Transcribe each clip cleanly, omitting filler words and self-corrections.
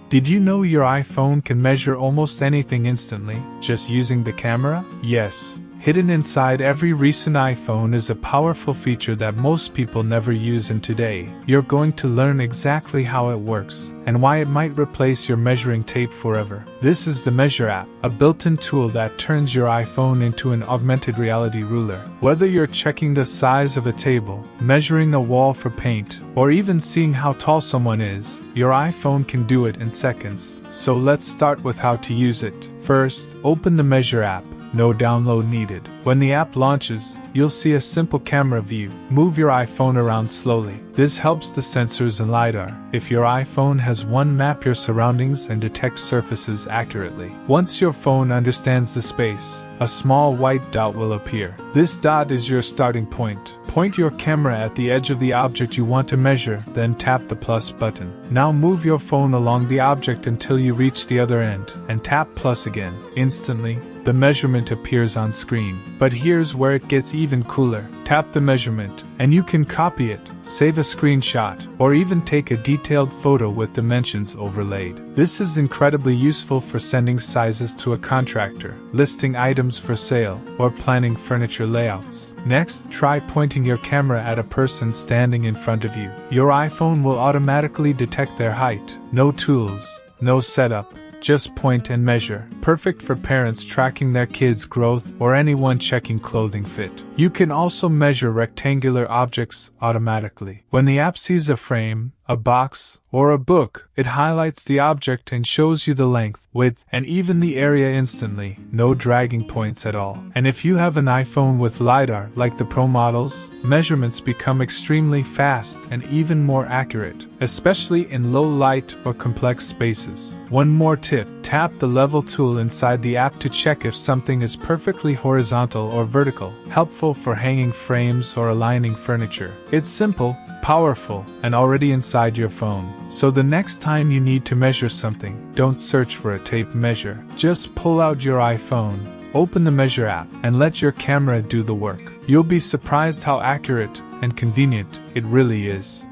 Did you know your iPhone can measure almost anything instantly, just using the camera? Yes. Hidden inside every recent iPhone is a powerful feature that most people never use, and today, you're going to learn exactly how it works, and why it might replace your measuring tape forever. This is the Measure app, a built-in tool that turns your iPhone into an augmented reality ruler. Whether you're checking the size of a table, measuring a wall for paint, or even seeing how tall someone is, your iPhone can do it in seconds. So let's start with how to use it. First, open the Measure app. No download needed. When the app launches, you'll see a simple camera view. Move your iPhone around slowly. This helps the sensors and LiDAR. If your iPhone has one, map your surroundings and detect surfaces accurately. Once your phone understands the space, a small white dot will appear. This dot is your starting point. Point your camera at the edge of the object you want to measure, then tap the plus button. Now move your phone along the object until you reach the other end, and tap plus again. Instantly, the measurement appears on screen. But here's where it gets even cooler. Tap the measurement, and you can copy it, save a screenshot, or even take a detailed photo with dimensions overlaid. This is incredibly useful for sending sizes to a contractor, listing items for sale, or planning furniture layouts. Next, try pointing your camera at a person standing in front of you. Your iPhone will automatically detect their height. No tools, no setup. Just point and measure. Perfect for parents tracking their kids' growth or anyone checking clothing fit. You can also measure rectangular objects automatically. When the app sees a frame, a box, or a book, it highlights the object and shows you the length, width, and even the area instantly. No dragging points at all. And if you have an iPhone with LiDAR like the Pro models, measurements become extremely fast and even more accurate, especially in low light or complex spaces. One more tip: tap the level tool inside the app to check if something is perfectly horizontal or vertical, helpful for hanging frames or aligning furniture. It's simple, powerful, and already inside your phone. So the next time you need to measure something, don't search for a tape measure. Just pull out your iPhone, open the Measure app, and let your camera do the work. You'll be surprised how accurate and convenient it really is.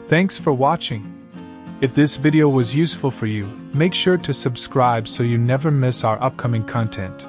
Thanks for watching. If this video was useful for you, make sure to subscribe so you never miss our upcoming content.